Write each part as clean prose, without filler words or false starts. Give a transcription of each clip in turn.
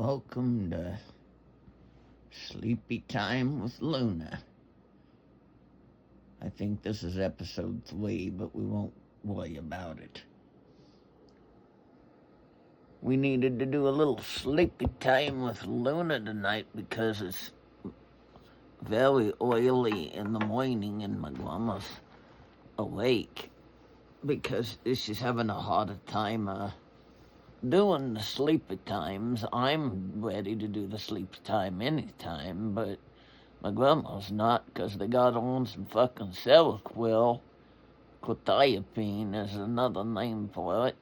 Welcome to Sleepytime with Luna. I think this is episode 3, but we won't worry about it. We needed to do a little sleepy time with Luna tonight because it's very early in the morning and my grandma's awake because she's having a harder time doing the sleepy times. I'm ready to do the sleepy time anytime, but my grandma's not because they got on some fucking Seroquel. P.I.M.P.s is another name for it.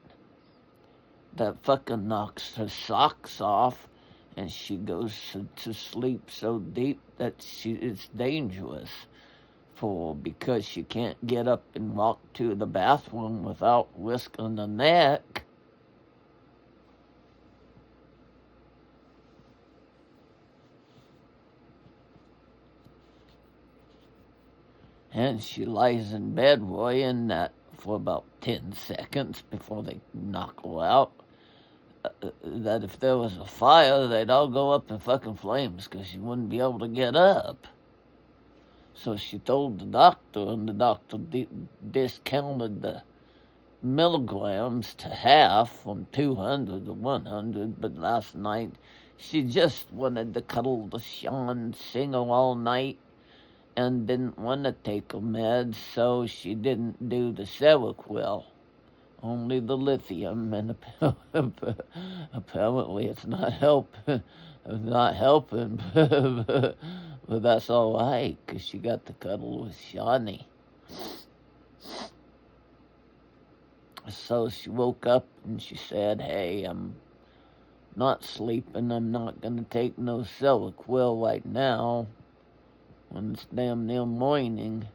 That fucking knocks her socks off and she goes to sleep so deep that it's dangerous because she can't get up and walk to the bathroom without risking her neck. And she lies in bed worrying that for about 10 seconds before they knock her out, that if there was a fire, they'd all go up in fucking flames because she wouldn't be able to get up. So she told the doctor, and the doctor discounted the milligrams to half from 200 to 100, but last night she just wanted to cuddle the Sean Singer all night and didn't want to take her meds, so she didn't do the Seroquel, only the lithium, and apparently it's not helping, but that's all right, because she got to cuddle with Shawnee. So she woke up and she said, "Hey, I'm not sleeping, I'm not going to take no Seroquel right now, when it's damn near morning."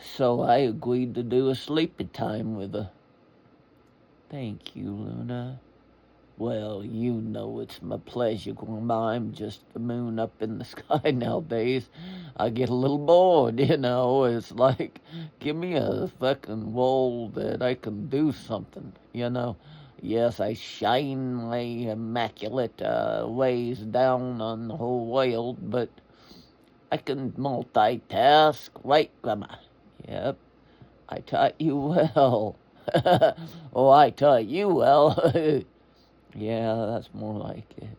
So I agreed to do a sleepy time with her. Thank you, Luna. Well, you know it's my pleasure, Grandma. I'm just the moon up in the sky nowadays. I get a little bored, It's like, give me a fucking role that I can do something, Yes, I shine my immaculate ways down on the whole world, but I can multitask, right, Grandma? Yep, I taught you well. Oh, I taught you well. Yeah, that's more like it.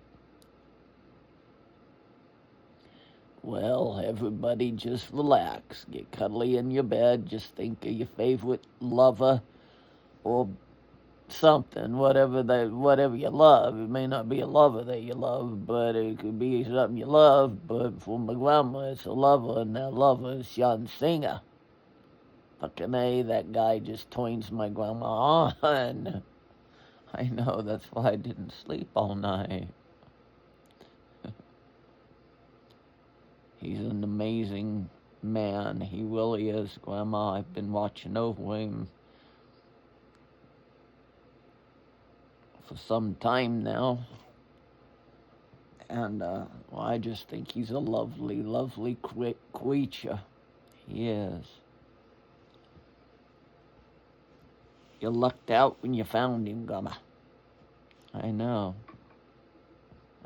Well, everybody just relax. Get cuddly in your bed. Just think of your favorite lover or something, whatever you love. It may not be a lover that you love, but it could be something you love. But for my grandma, it's a lover, and that lover is Sean Singer. Fucking A, that guy just turns my grandma on. I know, that's why I didn't sleep all night. He's an amazing man. He really is, Grandma. I've been watching over him for some time now. And I just think he's a lovely, lovely creature. He is. You lucked out when you found him, Grandma. I know.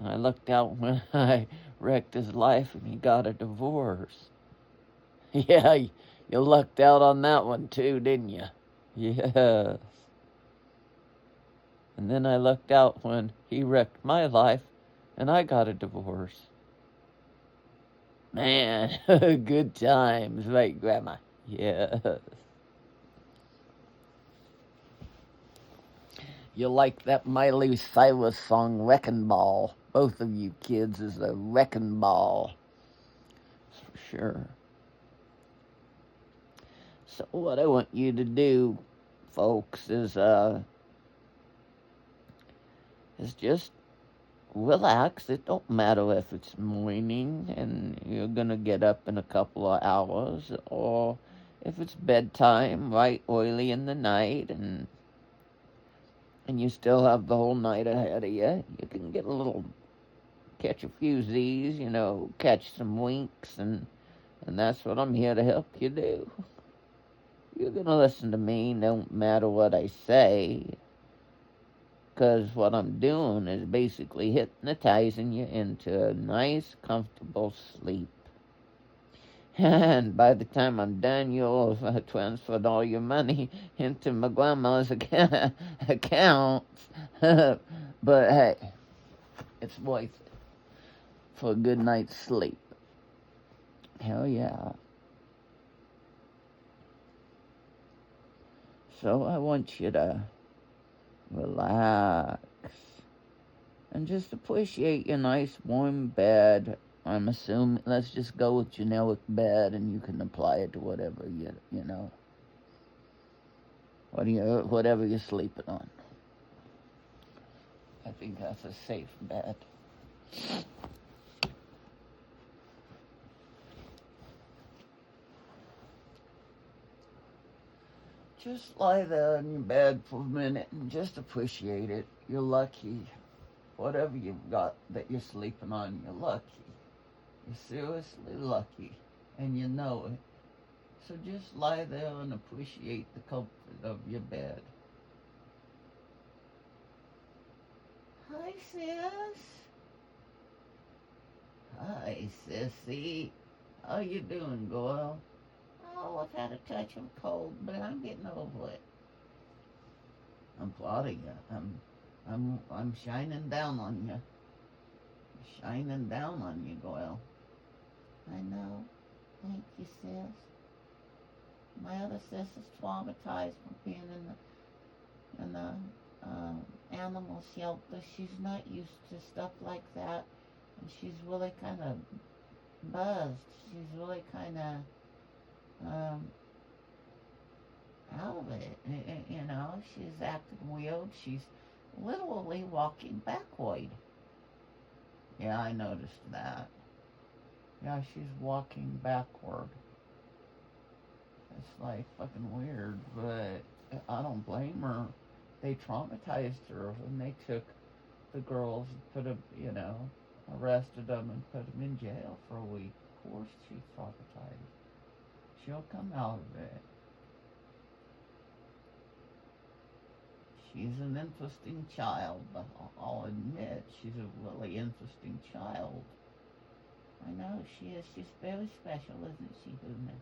I lucked out when I wrecked his life and he got a divorce. Yeah, you lucked out on that one too, didn't you? Yes. And then I lucked out when he wrecked my life and I got a divorce. Man, good times, right, Grandma? Yes. You like that Miley Cyrus song, Wrecking Ball. Both of you kids is a wrecking ball. For sure. So what I want you to do, folks, is just relax. It don't matter if it's morning and you're going to get up in a couple of hours, or if it's bedtime right early in the night and you still have the whole night ahead of you. You can catch a few Z's, catch some winks, and that's what I'm here to help you do. You're going to listen to me, don't matter what I say. Because what I'm doing is basically hypnotizing you into a nice, comfortable sleep. And by the time I'm done, you'll have transferred all your money into my grandma's accounts. But hey, it's worth it for a good night's sleep. Hell yeah. So I want you to relax and just appreciate your nice warm bed. I'm assuming, let's just go with generic bed, and you can apply it to whatever you know, whatever you're sleeping on. I think that's a safe bet. Just lie there in your bed for a minute and just appreciate it. You're lucky. Whatever you've got that you're sleeping on, you're lucky. You're seriously lucky, and you know it. So just lie there and appreciate the comfort of your bed. Hi, sis. Hi, sissy. How you doing, girl? Oh, I've had a touch of cold, but I'm getting over it. I'm proud of you. I'm shining down on you. Shining down on you, girl. I know. Thank you, sis. My other sis is traumatized from being in the animal shelter. She's not used to stuff like that, and she's really kind of buzzed. She's really kind of out of it. You know, she's acting weird. She's literally walking backward. Yeah, I noticed that. Yeah, she's walking backward. It's like fucking weird, but I don't blame her. They traumatized her when they took the girls and put them, arrested them and put them in jail for a week. Of course she's traumatized. She'll come out of it. She's an interesting child. I'll admit she's a really interesting child. I know she is. She's very special, isn't she, Luna?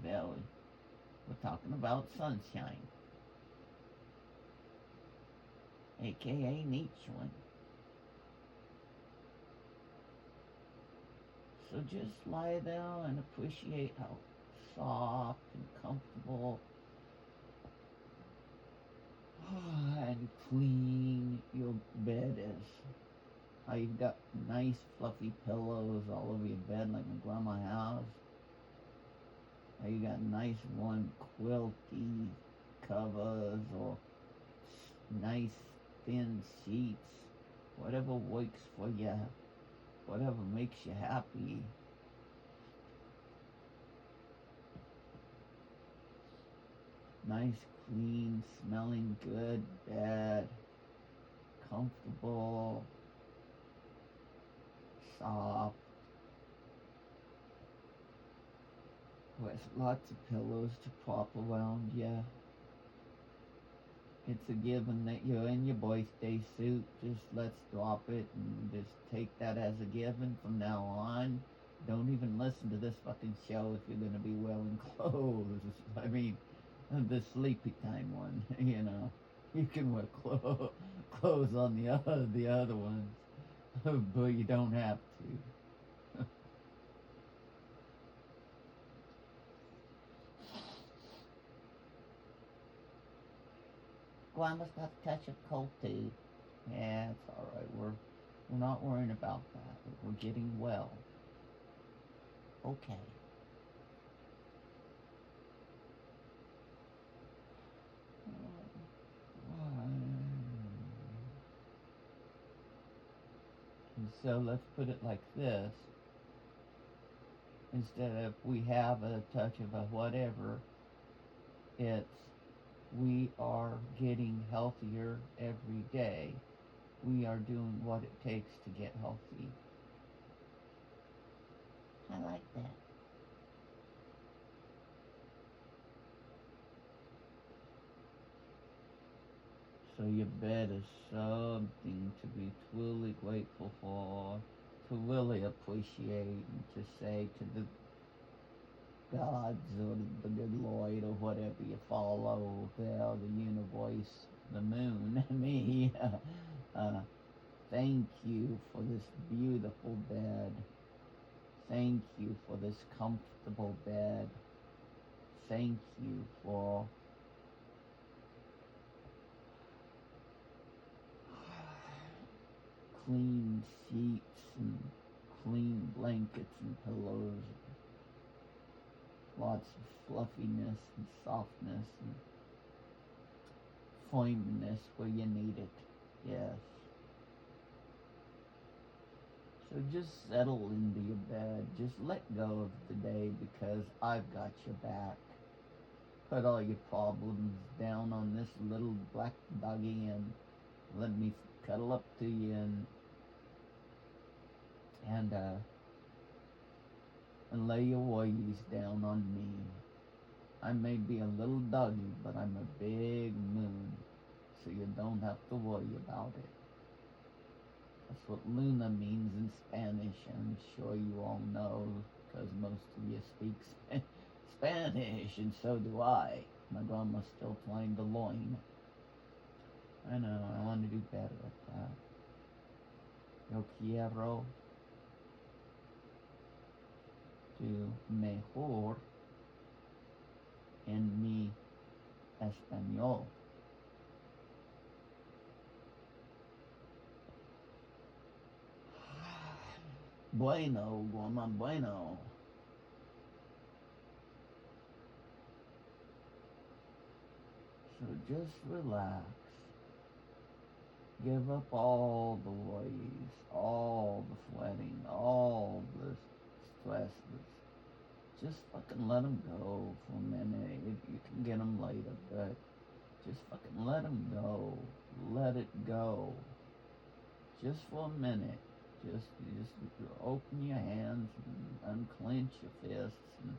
Very. We're talking about Sunshine, a.k.a. Nietzschean. So just lie there and appreciate how soft and comfortable and clean your bed is. How you've got nice fluffy pillows all over your bed like my grandma has. How you got nice warm quilty covers or nice thin sheets. Whatever works for you. Whatever makes you happy. Nice, clean, smelling good bed. Comfortable. Soft. With lots of pillows to prop around you. It's a given that you're in your birthday suit. Just let's drop it and just take that as a given from now on. Don't even listen to this fucking show if you're gonna be wearing clothes. I mean, the Sleepytime one, You can wear clothes on the other ones, but you don't have to. Grandma's got a touch of cold too. Yeah, it's all right. We're not worrying about that. We're getting well. Okay. And so let's put it like this. Instead of we have a touch of a whatever, it's we are getting healthier every day. We are doing what it takes to get healthy. I like that. So your bed is something to be truly grateful for, to really appreciate, and to say to the gods or the good Lord or whatever you follow there, the universe, the moon, me. uh, Thank you for this beautiful bed. Thank you for this comfortable bed. Thank you for clean sheets and clean blankets and pillows. Lots of fluffiness and softness and firmness where you need it. Yes. So just settle into your bed. Just let go of the day because I've got your back. Put all your problems down on this little black doggy and let me cuddle up to you and lay your worries down on me. I may be a little doggy, but I'm a big moon, so you don't have to worry about it. That's what Luna means in Spanish. I'm sure you all know, because most of you speak Spanish, and so do I. My grandma's still playing the loin. I know, I want to do better at that. Yo quiero do mejor en mi español. Bueno, grandma, bueno. So just relax. Give up all the worries, all the sweating, all the stresses. Just fucking let them go for a minute. You can get them later, but just fucking let them go. Let it go. Just for a minute. Just open your hands and unclench your fists and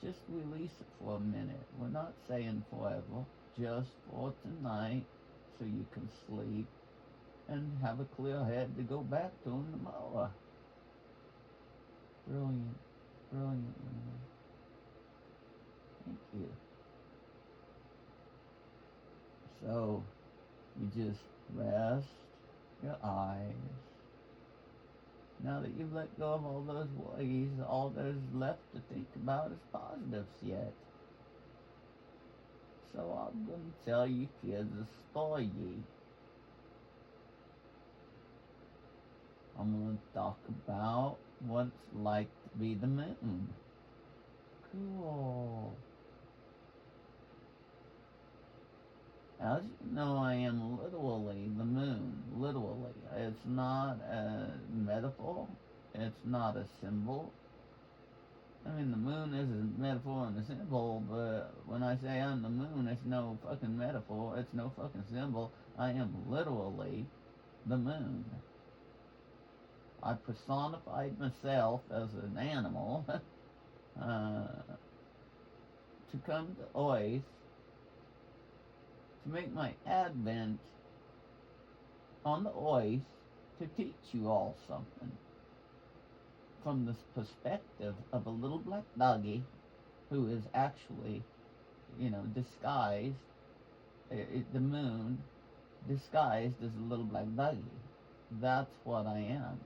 just release it for a minute. We're not saying forever. Just for tonight, so you can sleep and have a clear head to go back to in tomorrow. Brilliant. Brilliant. Thank you. So, you just rest your eyes. Now that you've let go of all those worries, all there's left to think about is positives yet. So I'm going to tell you kids a story. I'm going to talk about what it's like to be the moon. Cool. As you know, I am literally the moon. Literally. It's not a metaphor. It's not a symbol. I mean, the moon is a metaphor and a symbol, but when I say I'm the moon, it's no fucking metaphor. It's no fucking symbol. I am literally the moon. I personified myself as an animal to come to Earth to make my advent on the Earth to teach you all something from this perspective of a little black doggy who is actually, disguised, the moon disguised as a little black doggy. That's what I am.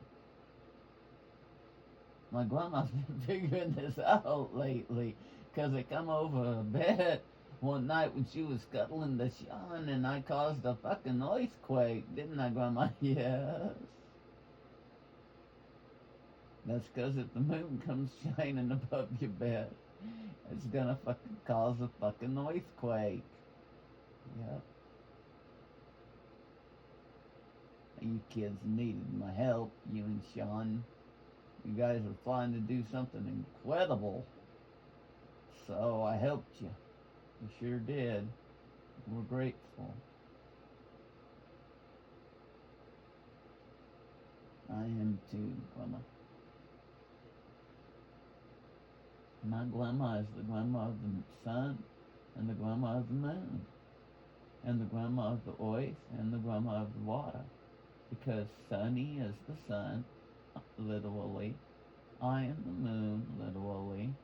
My grandma's been figuring this out lately, because I come over her bed one night when she was cuddling the Sean and I caused a fucking earthquake, didn't I, Grandma? Yes. That's because if the moon comes shining above your bed, it's gonna fucking cause a fucking earthquake. Yep. You kids needed my help, you and Sean. You guys were trying to do something incredible. So I helped you. You sure did. We're grateful. I am too, Grandma. My grandma is the grandma of the sun and the grandma of the moon. and the grandma of the earth, and the grandma of the water. Because Sunny is the sun, literally. I am the moon, literally.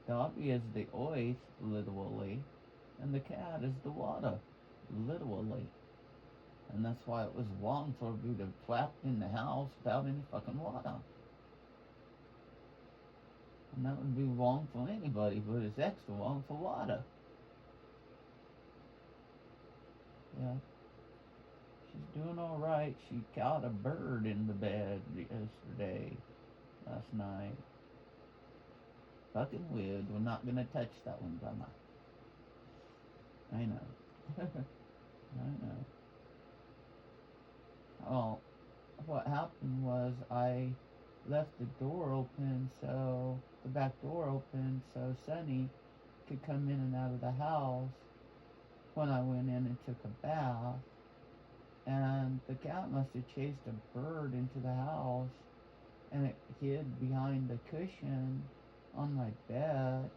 Dobby is the earth, literally. And the cat is the water, literally. And that's why it was wrong for me to trap in the house without any fucking water. And that would be wrong for anybody, but it's extra wrong for water. Yeah. She's doing alright. She caught a bird in the bed last night. Fucking weird. We're not gonna touch that one, Grandma. I know. I know. Well, what happened was I left the door open, the back door open, so Sunny could come in and out of the house when I went in and took a bath. And the cat must have chased a bird into the house, and it hid behind the cushion on my bed.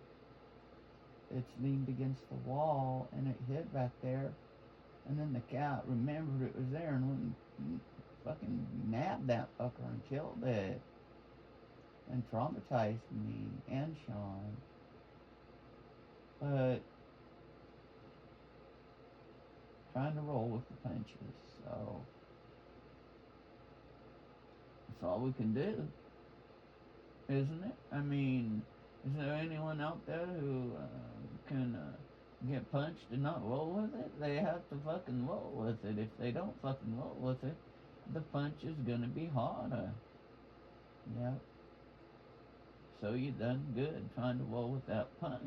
It's leaned against the wall, and it hid back there. And then the cat remembered it was there and went and fucking nabbed that fucker and killed it. And traumatized me and Sean. But trying to roll with the punches, so that's all we can do, isn't it? I mean, is there anyone out there who can get punched and not roll with it? They have to fucking roll with it. If they don't fucking roll with it, the punch is gonna be harder. Yep. So you done good trying to roll with that punch.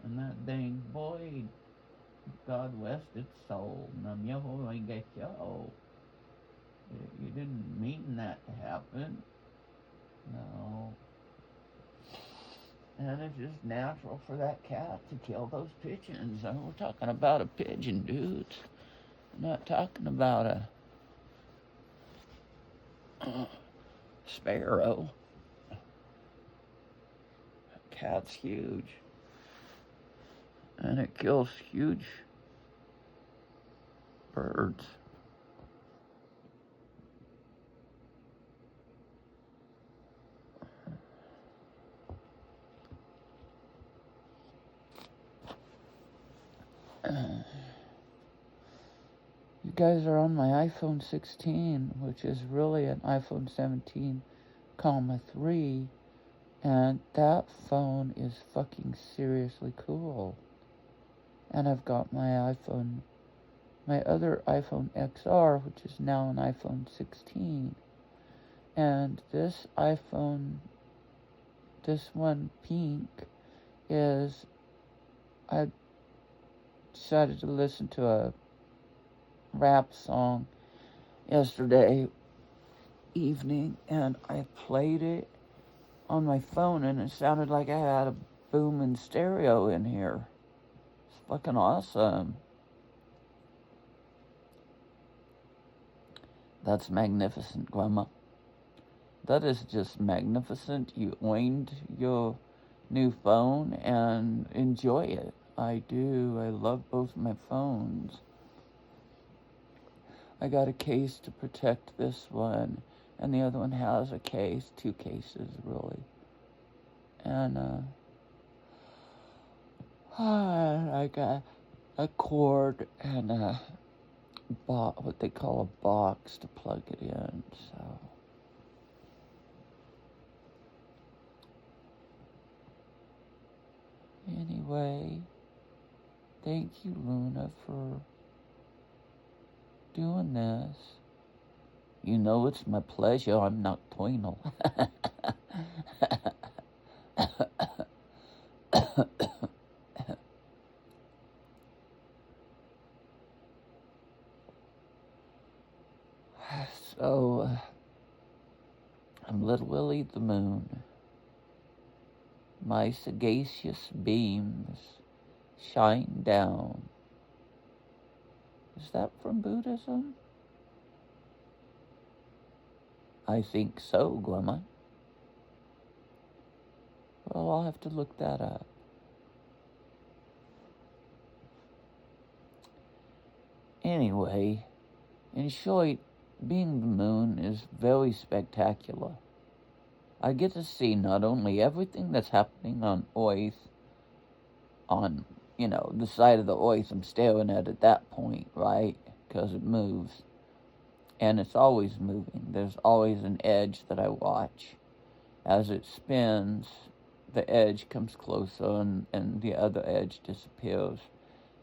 And that dang boy, God rest its soul, Nam Yoho ain't get yo. You didn't mean that to happen. No. And it's just natural for that cat to kill those pigeons. I mean, we're talking about a pigeon, dudes. We're not talking about a sparrow. A cat's huge. And it kills huge birds. You guys are on my iPhone 16, which is really an iPhone 17, 3, and that phone is fucking seriously cool. And I've got my other iPhone XR, which is now an iPhone 16. And this one pink is, I decided to listen to a rap song yesterday evening, and I played it on my phone, and it sounded like I had a booming stereo in here. It's fucking awesome. That's magnificent, Grandma. That is just magnificent. You owned your new phone and enjoy it. I do. I love both my phones. I got a case to protect this one, and the other one has a case, 2 cases really. And I got a cord and what they call a box to plug it in. So anyway, thank you, Luna, for doing this. You know it's my pleasure. I'm nocturnal. So, I'm Little Willie the Moon. My sagacious beams shine down. Is that from Buddhism? I think so, Grandma. Well, I'll have to look that up. Anyway, in short, being the moon is very spectacular. I get to see not only everything that's happening on Earth, on, the side of the Earth I'm staring at that point, right? Because it moves. And it's always moving. There's always an edge that I watch. As it spins, the edge comes closer and the other edge disappears.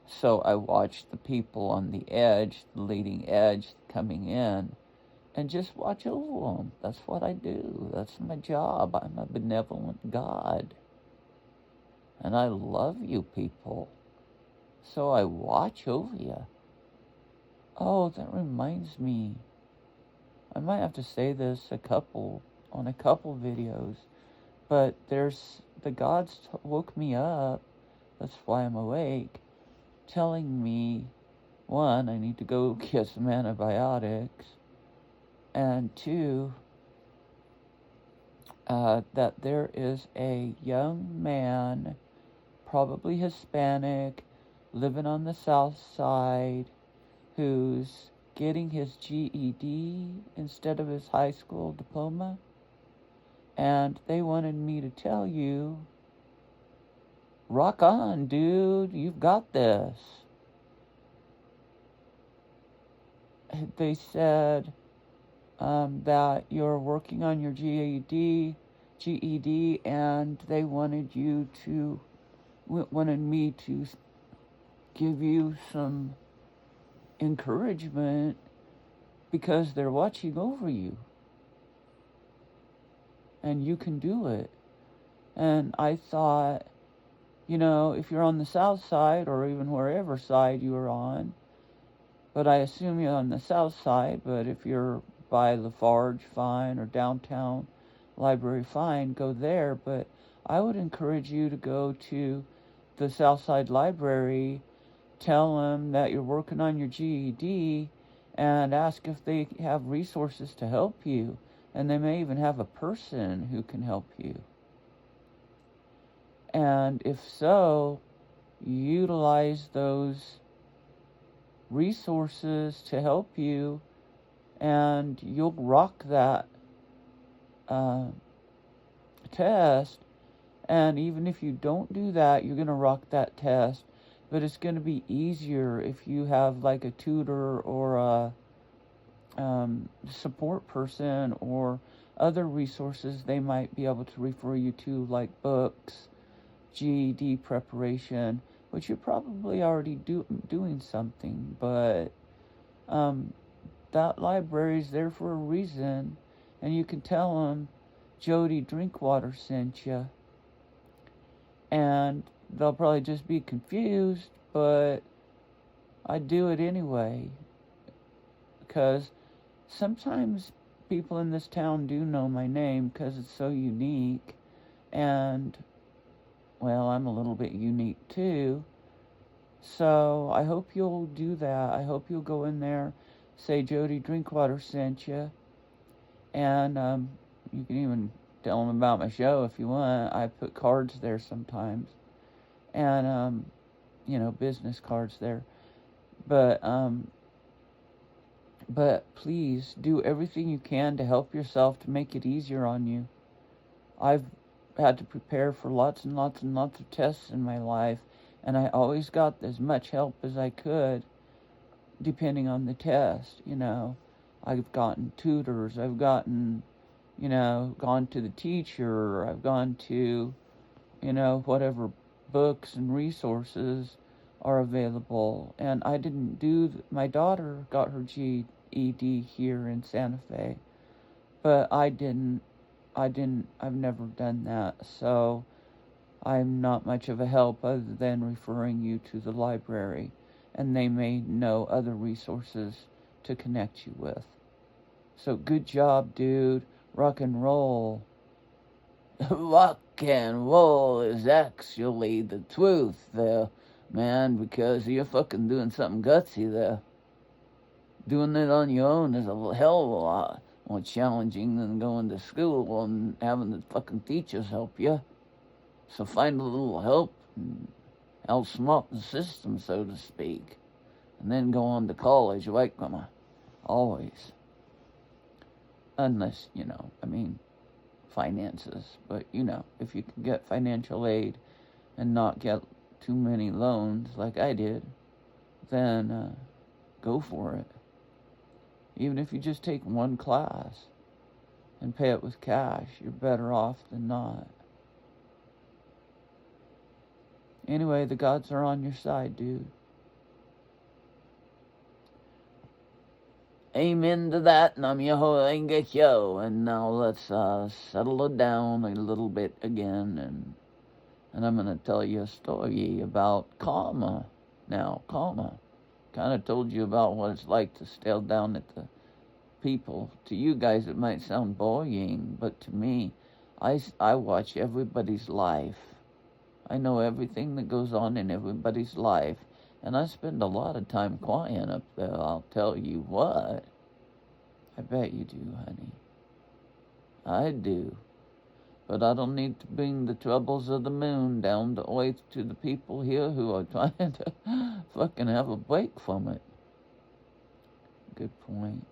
So I watch the people on the edge, the leading edge coming in, and just watch over them. That's what I do. That's my job. I'm a benevolent God. And I love you people. So I watch over you. Oh, that reminds me. I might have to say this on a couple videos, but there's the gods woke me up. That's why I'm awake, telling me, one, I need to go get some antibiotics, and two, that there is a young man, probably Hispanic, living on the south side, who's getting his GED instead of his high school diploma. And they wanted me to tell you, rock on, dude, you've got this. They said that you're working on your GED, and they wanted me to give you some encouragement because they're watching over you. And you can do it. And I thought, if you're on the south side or even wherever side you're on, but I assume you're on the south side, but if you're by Lafarge, fine, or downtown library, fine, go there. But I would encourage you to go to the Southside Library, tell them that you're working on your GED, and ask if they have resources to help you. And they may even have a person who can help you. And if so, utilize those resources to help you, and you'll rock that test. And even if you don't do that, you're going to rock that test. But it's going to be easier if you have like a tutor or a support person or other resources they might be able to refer you to, like books, GED preparation, which you're probably already doing something, but that library's there for a reason, and you can tell them Jody Drinkwater sent you, and they'll probably just be confused, but I do it anyway, because sometimes people in this town do know my name because it's so unique, and, well, I'm a little bit unique too. So I hope you'll do that. I hope you'll go in there, say Jody Drinkwater sent you, and you can even tell them about my show if you want. I put cards there sometimes, and business cards there. But please do everything you can to help yourself, to make it easier on you. I've had to prepare for lots and lots and lots of tests in my life, and I always got as much help as I could, depending on the test. I've gotten tutors, I've gotten, gone to the teacher, I've gone to, whatever books and resources are available. And I didn't my daughter got her GED here in Santa Fe, but I've never done that, so I'm not much of a help other than referring you to the library, and they may know other resources to connect you with. So good job, dude. Rock and roll. Rock and roll is actually the truth there, man, because you're fucking doing something gutsy there. Doing it on your own is a hell of a lot more challenging than going to school and having the fucking teachers help you. So find a little help and outsmart the system, so to speak. and then go on to college, right, Grandma? Always. Unless, finances. But, if you can get financial aid and not get too many loans like I did, then go for it. Even if you just take one class and pay it with cash, you're better off than not. Anyway, the gods are on your side, dude. Amen to that, Nam Yoho Engekyo. And now let's settle it down a little bit again, and I'm going to tell you a story about karma. Now, karma. Kind of told you about what it's like to stare down at the people. To you guys, it might sound boring, but to me, I watch everybody's life. I know everything that goes on in everybody's life. And I spend a lot of time quiet up there, I'll tell you what. I bet you do, honey. I do. But I don't need to bring the troubles of the moon down to earth to the people here who are trying to fucking have a break from it. Good point.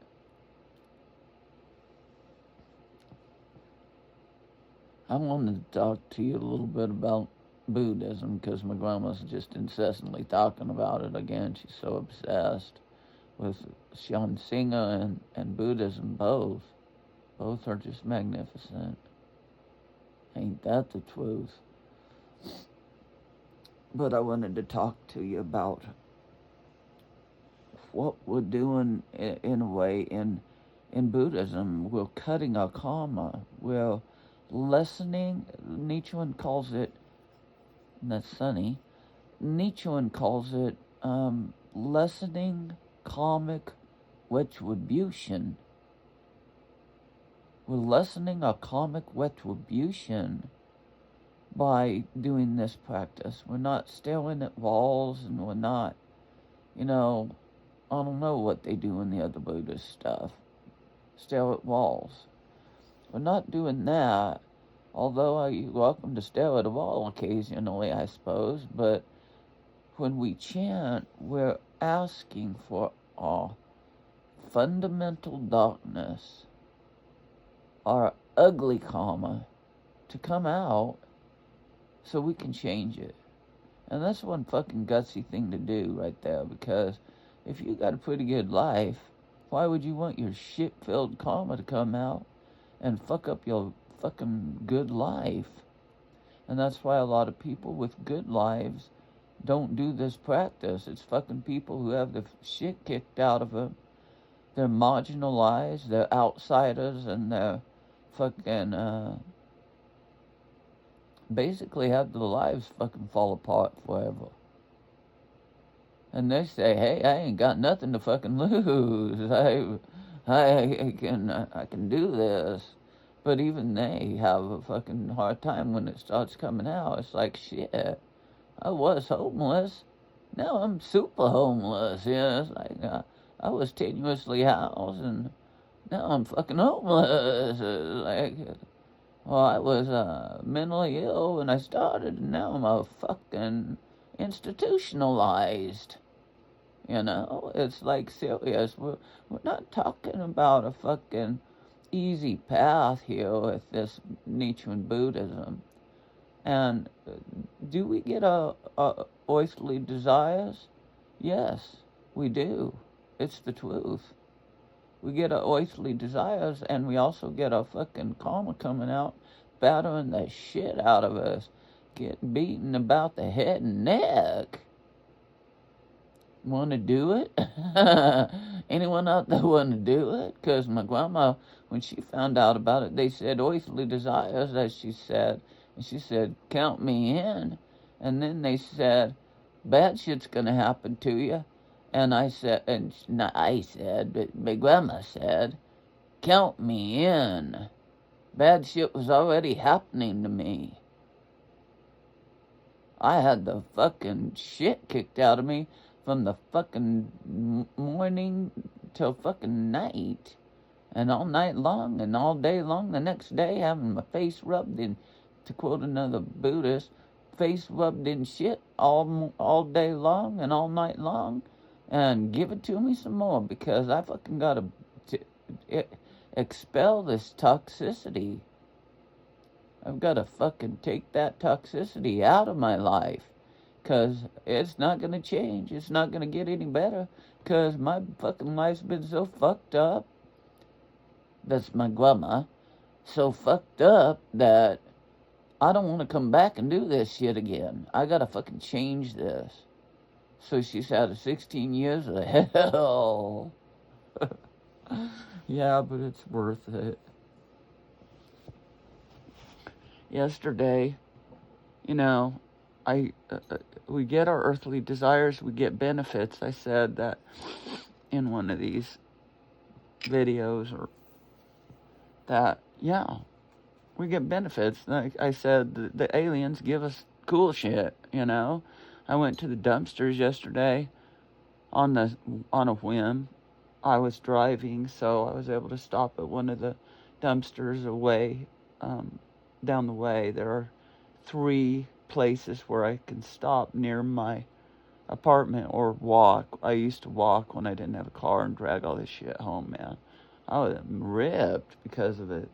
I wanted to talk to you a little bit about Buddhism, because my grandma's just incessantly talking about it again. She's so obsessed with Shansinga and Buddhism both. Both are just magnificent. Ain't that the truth? But I wanted to talk to you about what we're doing in a way in Buddhism. We're cutting our karma. We're lessening, Nietzschean calls it, and that's sunny, Nietzschean calls it lessening karmic retribution. We're lessening our karmic retribution by doing this practice. We're not staring at walls, and we're not, I don't know what they do in the other Buddhist stuff. Stare at walls. We're not doing that, although you're welcome to stare at a wall occasionally, I suppose. But when we chant, we're asking for our fundamental darkness, our ugly karma, to come out so we can change it. And that's one fucking gutsy thing to do right there, because if you got a pretty good life, why would you want your shit-filled karma to come out and fuck up your fucking good life? And that's why a lot of people with good lives don't do this practice. It's fucking people who have the shit kicked out of them. They're marginalized, they're outsiders, and they're fucking, basically have their lives fucking fall apart forever. And they say, hey, I ain't got nothing to fucking lose. I can do this. But even they have a fucking hard time when it starts coming out. It's like, shit, I was homeless. Now I'm super homeless. It's like, I was tenuously housed, and now I'm fucking homeless. Like, well, I was mentally ill when I started, and now I'm a fucking institutionalized. It's like serious. We're not talking about a fucking easy path here with this Nietzschean Buddhism. And do we get our earthly desires? Yes, we do. It's the truth. We get our earthly desires, and we also get our fucking karma coming out, battering the shit out of us, getting beaten about the head and neck. Want to do it? Anyone out there want to do it? Because my grandma, when she found out about it, they said earthly desires, as she said. And she said, count me in. And then they said, bad shit's going to happen to you. And I said, but my grandma said, count me in. Bad shit was already happening to me. I had the fucking shit kicked out of me from the fucking morning till fucking night. And all night long and all day long the next day, having my face rubbed in, to quote another Buddhist, face rubbed in shit all day long and all night long. and give it to me some more, because I fucking gotta expel this toxicity. I've gotta fucking take that toxicity out of my life, because it's not gonna change. It's not gonna get any better, because my fucking life's been so fucked up. That's my grandma. So fucked up that I don't want to come back and do this shit again. I gotta fucking change this. So she's had a 16 years of hell. Yeah, but it's worth it. Yesterday, you know, we get our earthly desires, we get benefits. I said that in one of these videos, or that, yeah, we get benefits. Like I said, the aliens give us cool shit, you know. I went to the dumpsters yesterday on a whim. I was driving, so I was able to stop at one of the dumpsters away, down the way. There are 3 places where I can stop near my apartment or walk. I used to walk when I didn't have a car and drag all this shit home, man. I was ripped because of it.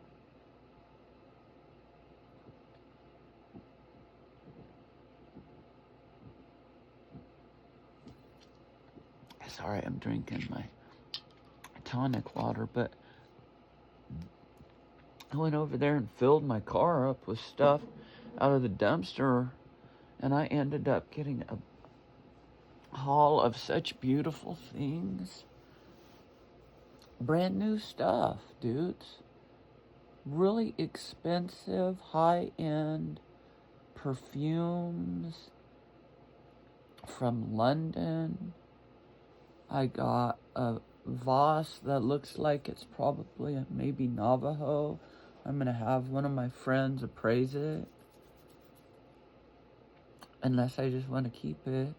Sorry, I'm drinking my tonic water, but I went over there and filled my car up with stuff out of the dumpster, and I ended up getting a haul of such beautiful things. Brand new stuff, dudes. Really expensive, high-end perfumes from London. I got a vase that looks like it's probably maybe Navajo. I'm going to have one of my friends appraise it, unless I just want to keep it.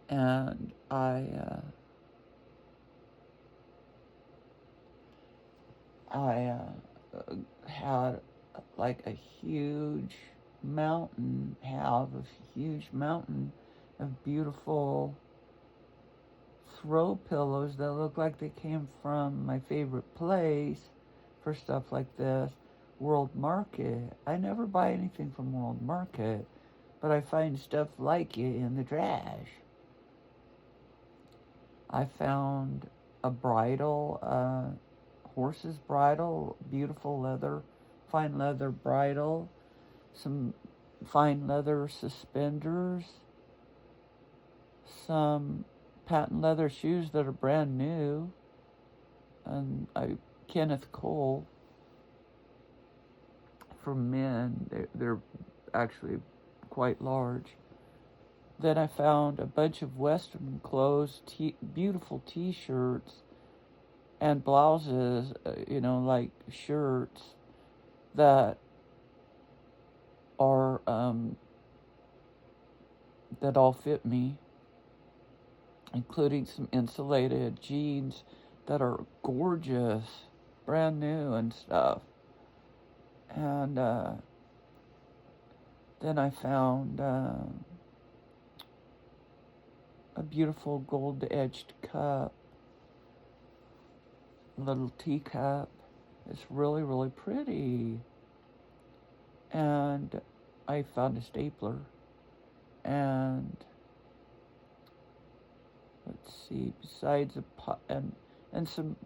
And I had like a huge mountain, of beautiful throw pillows that look like they came from my favorite place for stuff like this, World Market. I never buy anything from World Market, but I find stuff like it in the trash. I found a bridle, horse's bridle, beautiful leather, fine leather bridle, some fine leather suspenders, some patent leather shoes that are brand new, and Kenneth Cole for men. They're actually quite large. Then I found a bunch of Western clothes, beautiful T-shirts and blouses, like shirts that are that all fit me, including some insulated jeans that are gorgeous, brand new and stuff. And then I found a beautiful gold-edged cup, little teacup. It's really, really pretty. And I found a stapler. And let's see, besides a pot and some,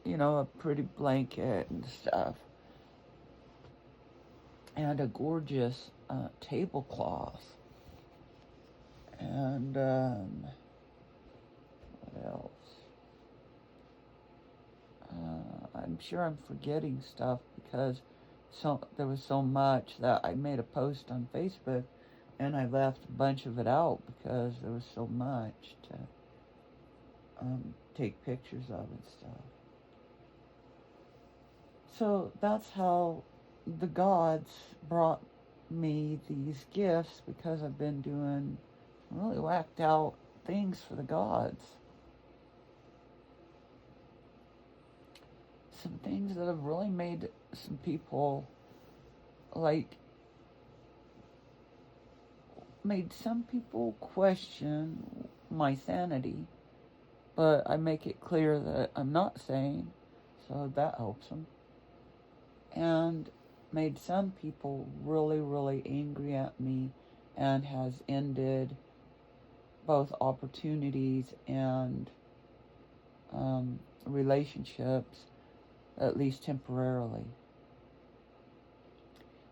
a pretty blanket and stuff. And a gorgeous tablecloth. And what else? I'm sure I'm forgetting stuff because there was so much that I made a post on Facebook and I left a bunch of it out because there was so much to take pictures of and stuff. So that's how the gods brought me these gifts, because I've been doing really whacked out things for the gods. Some things that have really made some people, made some people question my sanity. But I make it clear that I'm not sane, so that helps them. And made some people really, really angry at me and has ended both opportunities and relationships, at least temporarily.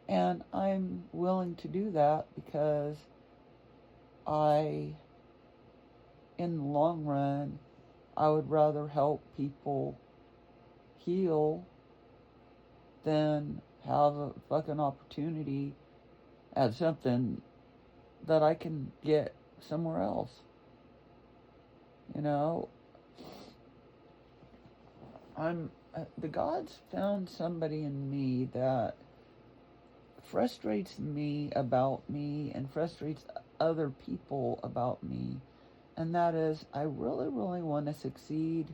And I'm willing to do that because in the long run, I would rather help people heal than have a fucking opportunity at something that I can get somewhere else. You know, the gods found somebody in me that frustrates me about me and frustrates other people about me. And that is, I really, really want to succeed.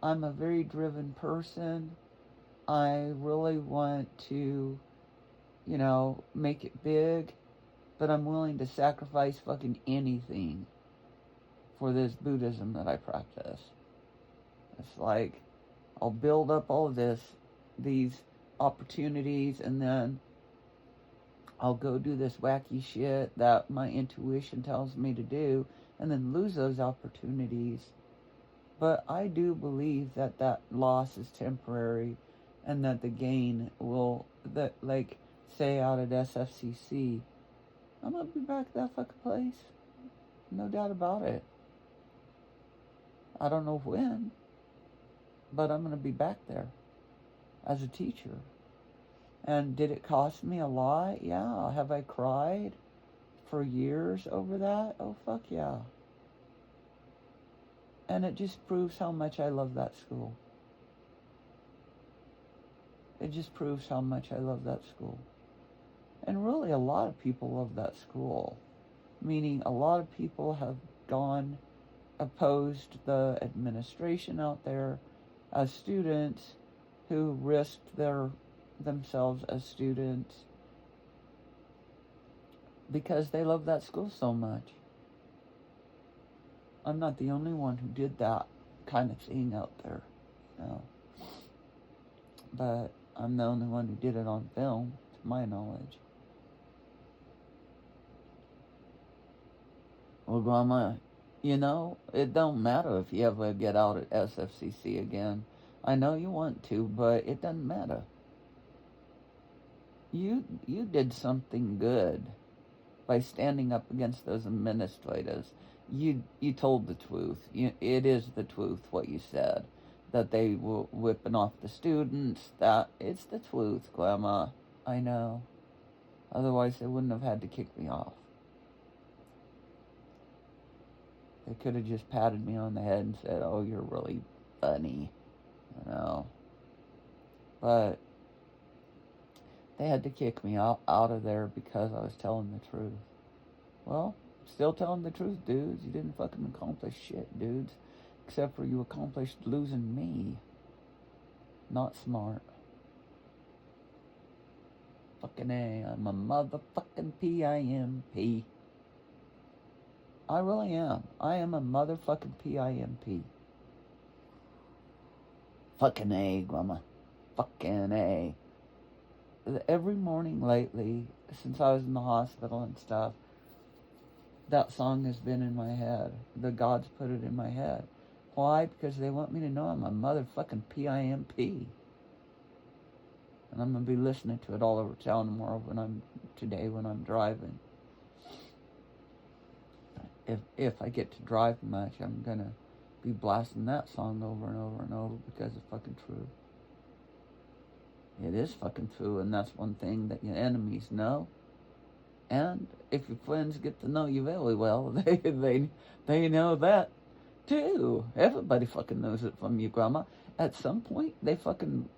I'm a very driven person. I really want to, make it big. But I'm willing to sacrifice fucking anything for this Buddhism that I practice. It's like, I'll build up all of these opportunities, and then I'll go do this wacky shit that my intuition tells me to do, and then lose those opportunities. But I do believe that loss is temporary, and that the gain will, say out at SFCC, I'm gonna be back at that fucking place. No doubt about it. I don't know when, but I'm gonna be back there as a teacher. And did it cost me a lot? Yeah. Have I cried for years over that? Oh, fuck yeah. And it just proves how much I love that school. It just proves how much I love that school. And really, a lot of people love that school. Meaning, a lot of people have opposed the administration out there as students who risked themselves as students because they love that school so much. I'm not the only one who did that kind of thing out there, But I'm the only one who did it on film, to my knowledge. Well, Grandma, it don't matter if you ever get out at SFCC again. I know you want to, but it doesn't matter. You did something good by standing up against those administrators. You told the truth. It is the truth what you said, that they were whipping off the students. That it's the truth, Grandma. I know. Otherwise, they wouldn't have had to kick me off. They could have just patted me on the head and said, "Oh, you're really funny," But they had to kick me out of there because I was telling the truth. Well, still telling the truth, dudes. You didn't fucking accomplish shit, dudes. Except for you accomplished losing me. Not smart. Fucking A. I'm a motherfucking P.I.M.P. I really am. I am a motherfucking P.I.M.P. Fucking A, Grandma. Fucking A. Every morning lately, since I was in the hospital and stuff, that song has been in my head. The gods put it in my head. Why? Because they want me to know I'm a motherfucking P.I.M.P. And I'm going to be listening to it all over town tomorrow when I'm driving. If I get to drive much, I'm going to be blasting that song over and over and over because it's fucking true. It is fucking true, and that's one thing that your enemies know. And if your friends get to know you very well, they know that too. Everybody fucking knows it from you, Grandma. At some point, they fucking,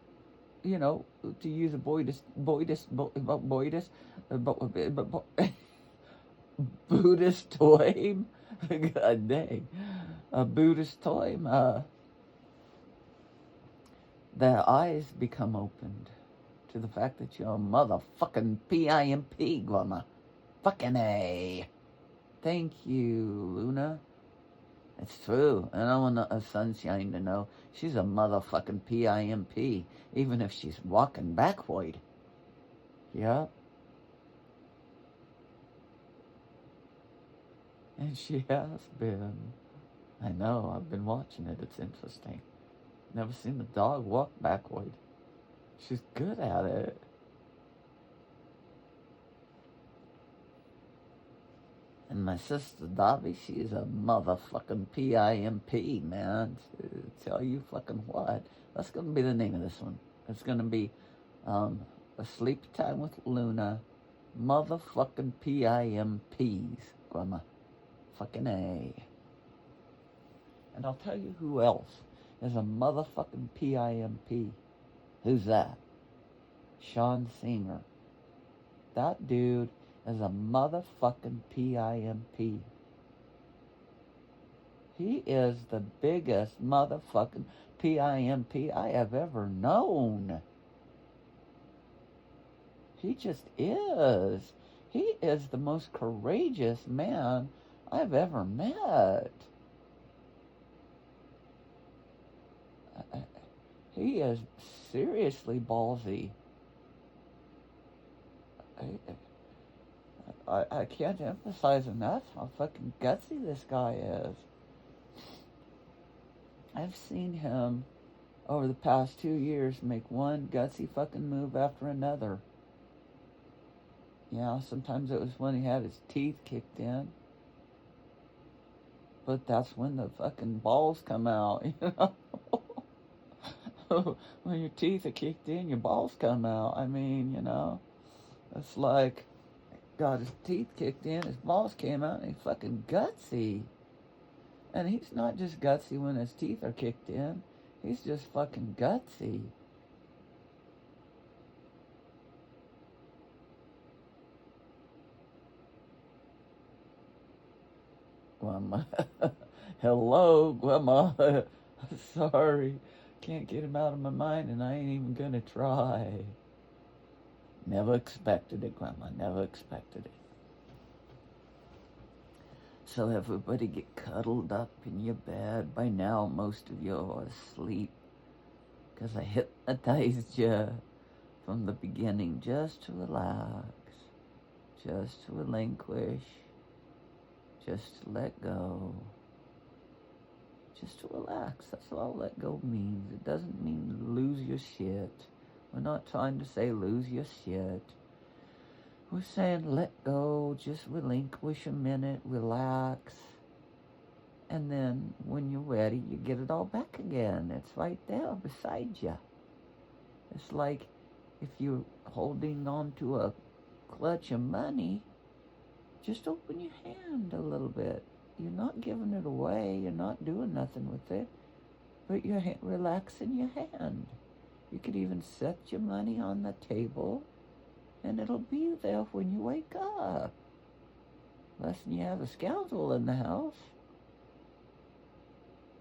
to use a Buddhist toy. God dang. A Buddhist toy. Their eyes become opened to the fact that you're a motherfucking P.I.M.P, Grandma. Fucking A. Thank you, Luna. It's true. And I want a sunshine to know she's a motherfucking P.I.M.P. even if she's walking backward. Yep. And she has been. I know, I've been watching it. It's interesting. Never seen a dog walk backward. She's good at it. And my sister Dobby, she's a motherfucking P.I.M.P, man. To tell you fucking what. That's going to be the name of this one. It's going to be A Sleep Time with Luna, motherfucking P.I.M.Ps, Grandma. Fucking A. And I'll tell you who else is a motherfucking P.I.M.P. Who's that? Sean Singer. That dude is a motherfucking P.I.M.P. He is the biggest motherfucking P.I.M.P. I have ever known. He just is. He is the most courageous man I've ever met. He is seriously ballsy. I can't emphasize enough how fucking gutsy this guy is. I've seen him over the past 2 years make one gutsy fucking move after another. Yeah, sometimes it was when he had his teeth kicked in. But that's when the fucking balls come out, you know? When your teeth are kicked in, your balls come out. I mean, you know, it's like, got his teeth kicked in, his balls came out, and he's fucking gutsy. And he's not just gutsy when his teeth are kicked in. He's just fucking gutsy. Grandma. Hello, Grandma. Sorry. Can't get him out of my mind, and I ain't even gonna try. Never expected it, Grandma. Never expected it. So everybody get cuddled up in your bed. By now, most of you are asleep. Because I hypnotized you from the beginning just to relax. Just to relinquish. Just to let go. Just to relax. That's all let go means. It doesn't mean lose your shit. We're not trying to say lose your shit. We're saying let go, just relinquish a minute, relax. And then when you're ready, you get it all back again. It's right there beside you. It's like if you're holding on to a clutch of money, just open your hand a little bit. You're not giving it away. You're not doing nothing with it. But you're relaxing your hand. You could even set your money on the table, and it'll be there when you wake up. Unless you have a scoundrel in the house.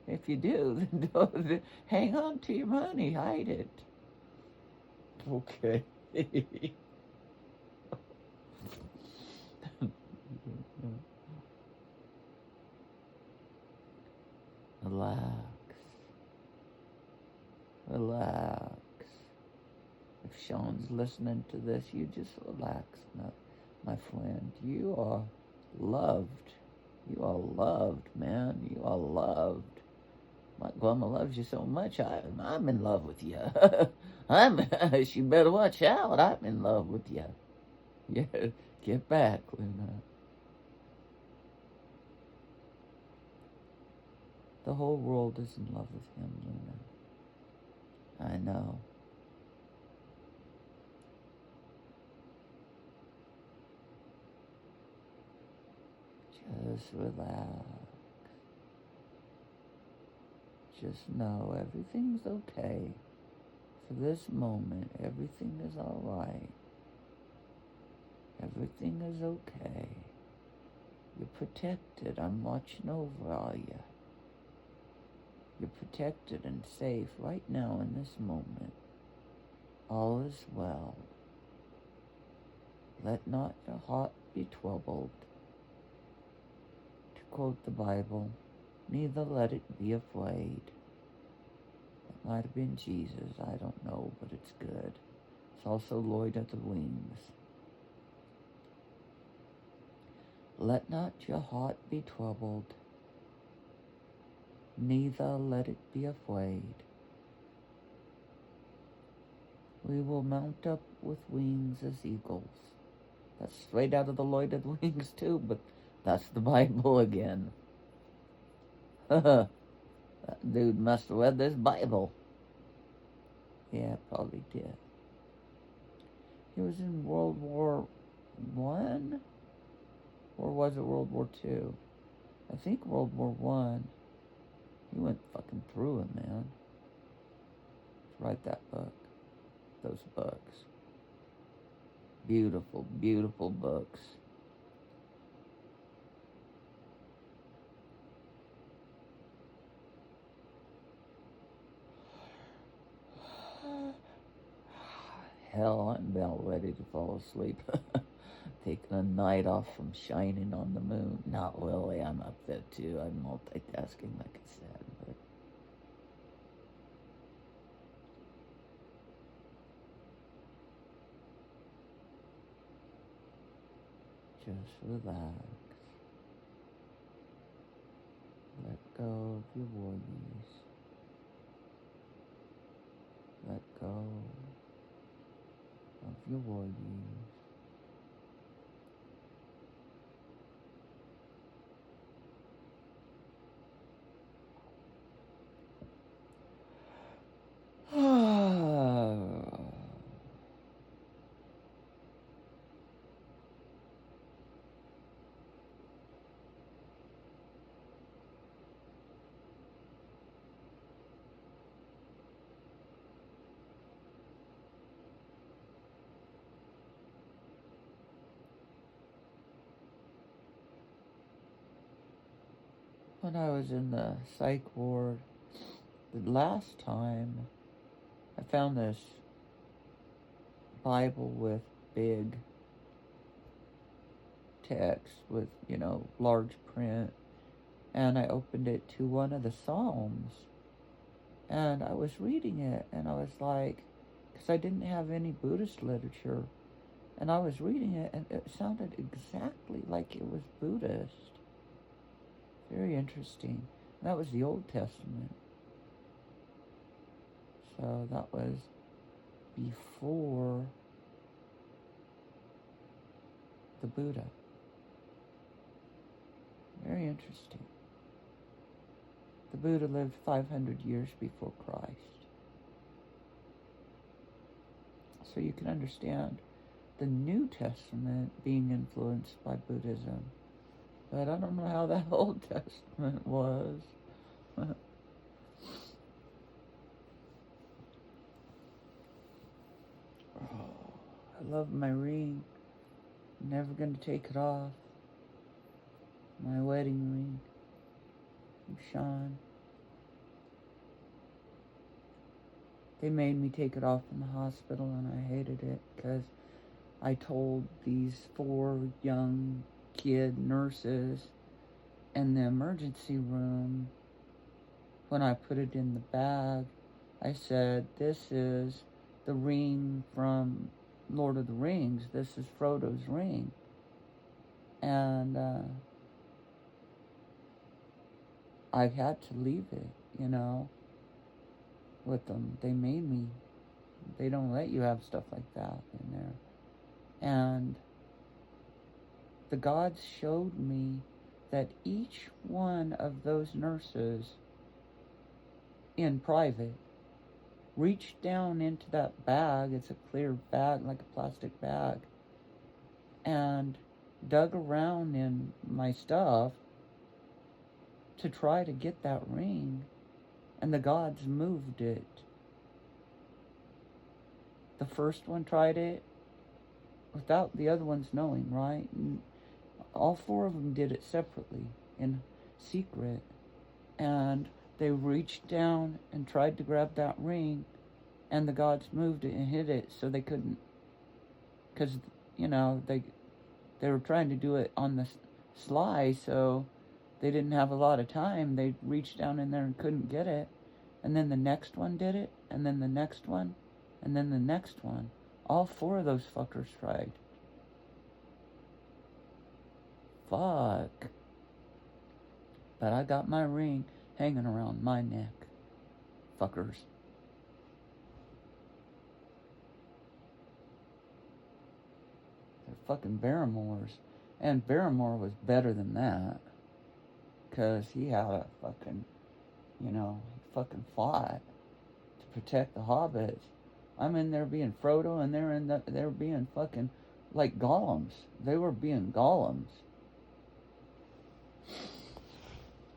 If you do, then hang on to your money. Hide it. Okay. Relax. Relax. If Sean's listening to this, you just relax, my friend. You are loved. You are loved, man. You are loved. My grandma loves you so much. I'm in love with you. She better watch out. I'm in love with you. Yeah, get back, Luna. The whole world is in love with him, Luna. I know. Just relax. Just know everything's okay. For this moment, everything is all right. Everything is okay. You're protected. I'm watching over all you. You're protected and safe right now in this moment. All is well. Let not your heart be troubled. To quote the Bible, neither let it be afraid. It might have been Jesus, I don't know, but it's good. It's also Lord of the Rings. Let not your heart be troubled, neither let it be afraid. We will mount up with wings as eagles. That's straight out of the Lord of the Rings too, but that's the Bible again. That dude must have read this Bible. Yeah, probably did. He was in World War One, or was it World War Two? I think World War One. He went fucking through it, man. Let's write that book. Those books. Beautiful, beautiful books. Hell, I'm about ready to fall asleep. Taking a night off from shining on the moon. Not really, I'm up there too. I'm multitasking, like I said, but just relax. Let go of your worries. Let go of your worries. When I was in the psych ward the last time, I found this Bible with big text with, large print. And I opened it to one of the Psalms. And I was reading it, and I was like, because I didn't have any Buddhist literature. And I was reading it, and it sounded exactly like it was Buddhist. Very interesting. And that was the Old Testament. So that was before the Buddha. Very interesting. The Buddha lived 500 years before Christ. So you can understand the New Testament being influenced by Buddhism. But I don't know how that Old Testament was. I love my ring. I'm never going to take it off. My wedding ring from Sean. They made me take it off in the hospital, and I hated it because I told these 4 young kid nurses in the emergency room, when I put it in the bag, I said, this is the ring from Lord of the Rings. This is Frodo's ring. And I had to leave it, with them. They made me. They don't let you have stuff like that in there. And the gods showed me that each one of those nurses in private reached down into that bag, it's a clear bag, like a plastic bag, and dug around in my stuff to try to get that ring, and the gods moved it. The first one tried it without the other ones knowing, right? And all 4 of them did it separately, in secret, and they reached down and tried to grab that ring, and the gods moved it and hid it so they couldn't, because, they were trying to do it on the sly, so they didn't have a lot of time. They reached down in there and couldn't get it. And then the next one did it. And then the next one. And then the next one. All 4 of those fuckers tried. Fuck. But I got my ring hanging around my neck. Fuckers. They're fucking Barrymores. And Barrymore was better than that. Because he had a fucking, he fucking fought to protect the hobbits. I'm in there being Frodo, and they're being fucking like golems. They were being golems.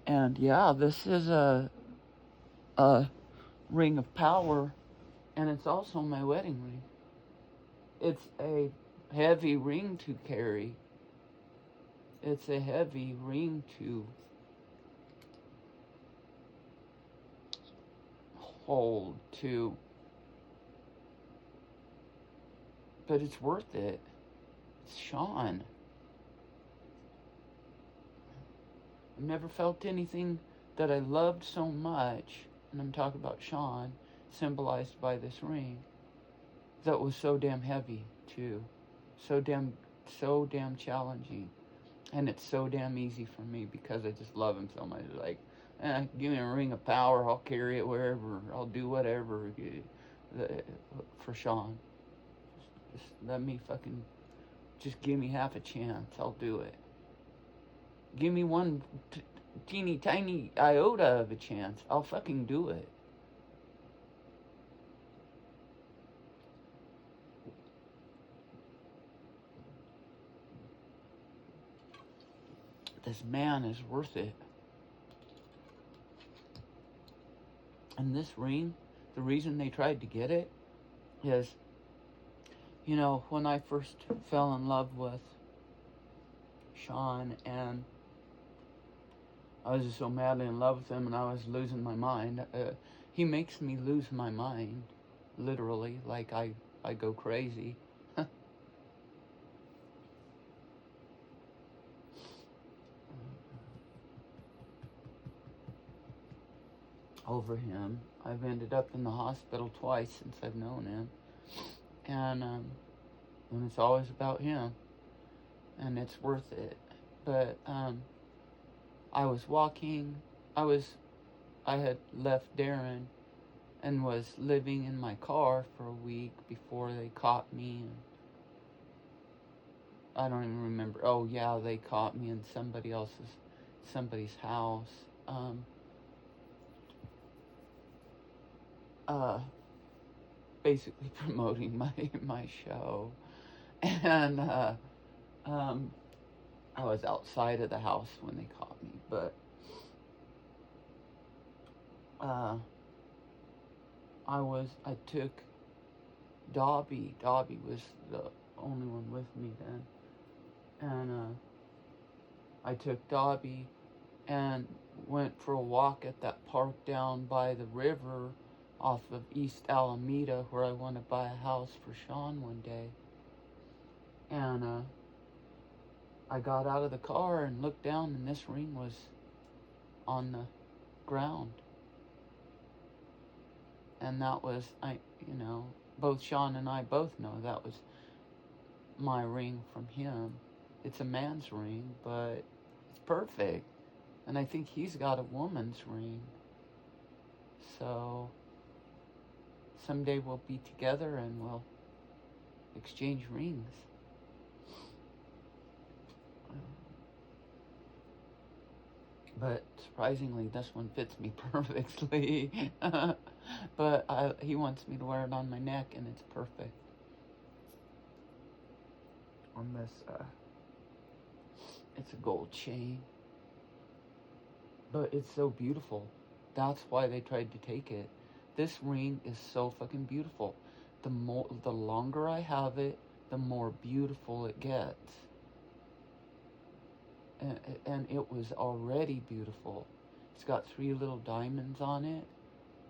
And yeah, this is a ring of power, and it's also my wedding ring. It's a heavy ring to carry. It's a heavy ring to hold to, but it's worth it. It's Sean. I've never felt anything that I loved so much, and I'm talking about Sean, symbolized by this ring, that was so damn heavy too, so damn challenging, and it's so damn easy for me because I just love him so much. Like, give me a ring of power, I'll carry it wherever, I'll do whatever for Sean. Just let me fucking, just give me half a chance, I'll do it. Give me one teeny tiny iota of a chance, I'll fucking do it. This man is worth it. And this ring, the reason they tried to get it is, when I first fell in love with Sean, and I was just so madly in love with him, and I was losing my mind. He makes me lose my mind, literally, like I go crazy. Over him. I've ended up in the hospital twice since I've known him, and it's always about him, and it's worth it. But I was walking. I had left Darren and was living in my car for a week before they caught me. And I don't even remember. Oh yeah, they caught me in somebody's house. Basically promoting my show, and I was outside of the house when they caught me, but I took Dobby. Dobby was the only one with me then, and I took Dobby and went for a walk at that park down by the river off of East Alameda, where I want to buy a house for Sean one day. And I got out of the car and looked down, and this ring was on the ground. And that was, both Sean and I both know that was my ring from him. It's a man's ring, but it's perfect. And I think he's got a woman's ring. So someday we'll be together and we'll exchange rings. But surprisingly, this one fits me perfectly. But he wants me to wear it on my neck, and it's perfect. On this, it's a gold chain. But it's so beautiful. That's why they tried to take it. This ring is so fucking beautiful. The longer I have it, the more beautiful it gets. And it was already beautiful. It's got 3 little diamonds on it,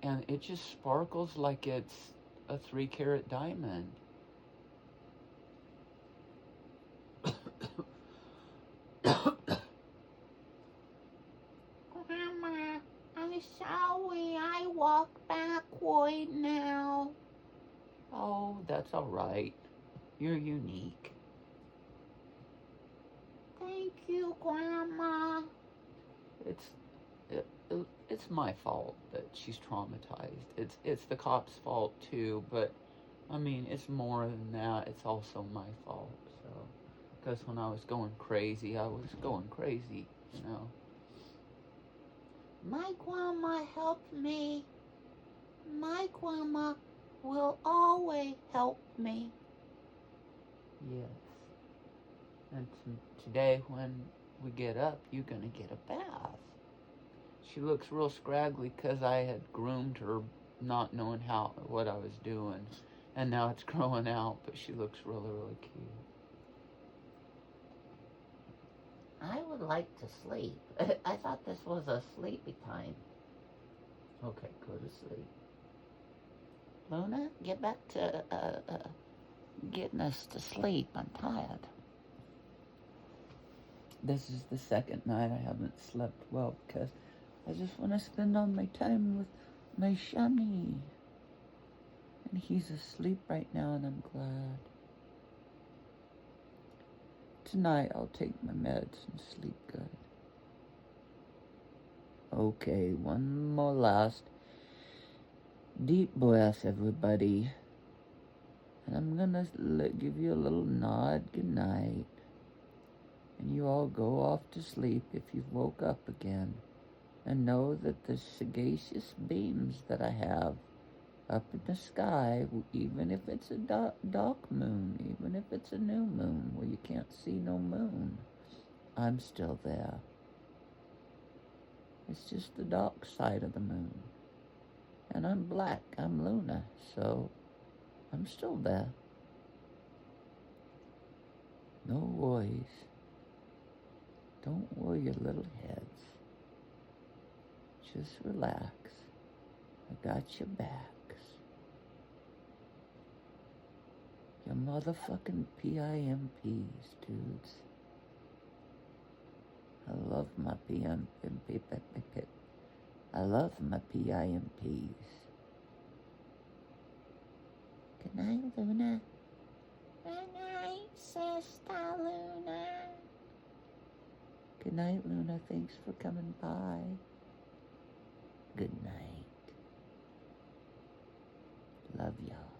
and it just sparkles like it's a 3-carat diamond. quiet now. Oh, that's all right. You're unique. Thank you, Grandma. It's it's my fault that she's traumatized. It's the cop's fault too, but I mean, it's more than that. It's also my fault. So, because when I was going crazy, I was going crazy, you know. My grandma helped me. My grandma will always help me. Yes. And today, when we get up, you're going to get a bath. She looks real scraggly because I had groomed her not knowing what I was doing. And now it's growing out, but she looks really, really cute. I would like to sleep. I thought this was a sleepy time. Okay, go to sleep. Luna, get back to getting us to sleep. I'm tired. This is the second night I haven't slept well because I just want to spend all my time with my shunny. And he's asleep right now, and I'm glad. Tonight I'll take my meds and sleep good. Okay, one more last deep breath, everybody. And I'm gonna give you a little nod good night. And you all go off to sleep if you've woke up again. And know that the sagacious beams that I have up in the sky, even if it's a dark moon, even if it's a new moon where you can't see no moon, I'm still there. It's just the dark side of the moon. And I'm black, I'm Luna, so I'm still there. No worries. Don't worry your little heads. Just relax. I got your backs. Your motherfucking P.I.M.P.s, dudes. I love my P.I.M.P. I love my P.I.M.P.s. Good night, Luna. Good night, Sister Luna. Good night, Luna. Thanks for coming by. Good night. Love y'all.